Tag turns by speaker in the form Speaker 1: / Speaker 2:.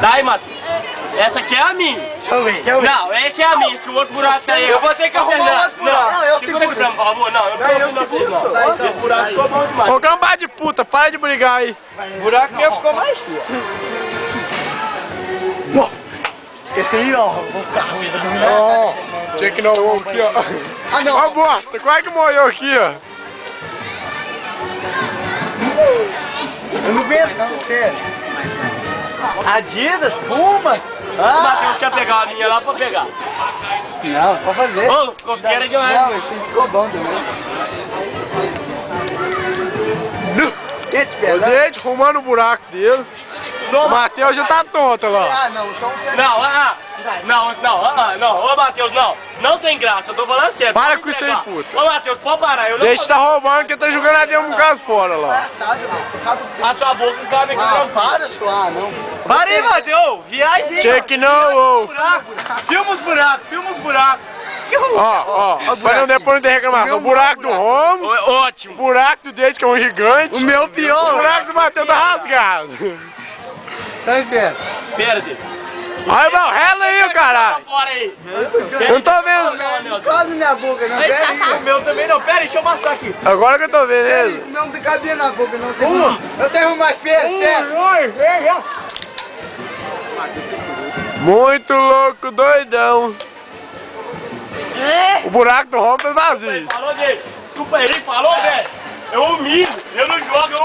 Speaker 1: Daí, Matheus. Essa aqui é a minha.
Speaker 2: Deixa eu ver.
Speaker 1: Não, essa é a minha. Se o outro buraco sair...
Speaker 3: Eu vou ter que arrumar outro buraco.
Speaker 2: Não, eu
Speaker 1: Segura aqui pra mim, por favor. Não, eu não confio em vocês, não. Esse buraco ficou bom demais.
Speaker 4: Ô, cambada de puta, para de brigar aí.
Speaker 3: O buraco meu ficou mais fio.
Speaker 2: Esse aí, ó, vou ficar ruim, vou dormir na
Speaker 4: Ó, tinha que não aqui, ó.
Speaker 2: Ah, não.
Speaker 4: Ó, bosta, quase que molhou aqui, ó.
Speaker 2: Eu não aguento, não, sério.
Speaker 3: Adidas, Puma.
Speaker 1: O Matheus quer pegar a minha lá pra pegar.
Speaker 2: Não, pode fazer.
Speaker 1: Ô, ficou feira demais.
Speaker 2: Não, esse aí ficou bom também. Quem te
Speaker 4: O
Speaker 2: pega?
Speaker 4: dente arrumando o buraco dele. O Matheus já tá tonto lá.
Speaker 2: Ah, não, então...
Speaker 1: Não, ô Matheus, não. Não tem graça, eu tô falando sério.
Speaker 4: Para
Speaker 1: Pode
Speaker 4: com isso aí,
Speaker 1: pegar.
Speaker 4: puta.
Speaker 1: Ô Matheus, pode parar, eu não
Speaker 4: Deixa tá roubando que tá jogando a dentro um bocado fora lá.
Speaker 2: Engraçado, velho. Você acaba de...
Speaker 1: A sua boca não cabe aqui
Speaker 2: Ah,
Speaker 1: tranquilo.
Speaker 2: para suar, não.
Speaker 3: Para aí, Matheus. Viagem.
Speaker 4: Tinha que não, ô.
Speaker 3: Filma os buracos, filma os buracos.
Speaker 4: Ó, pra não depois não ter reclamação. O buraco do Romo,
Speaker 1: Ótimo.
Speaker 4: o buraco do dente que é um gigante.
Speaker 2: O meu
Speaker 4: O
Speaker 2: pior.
Speaker 4: buraco do Matheus tá rasgado.
Speaker 2: Então espera.
Speaker 1: Espera, Deus.
Speaker 4: Olha, irmão, rela aí, caralho.
Speaker 1: Fora aí.
Speaker 4: Eu não tô vendo.
Speaker 2: Não cola na minha boca, não. Pera aí.
Speaker 3: O meu também não. Pera aí, deixa eu amassar aqui.
Speaker 4: Agora que eu tô vendo
Speaker 2: Pera aí.
Speaker 4: isso.
Speaker 2: Não tem cabinho na boca, não tem. Eu tenho mais, espera.
Speaker 4: Muito louco, doidão. O buraco do Romo tá vazio.
Speaker 1: Falou dele. Desculpa aí, falou, velho. Eu humilho. Eu não jogo, eu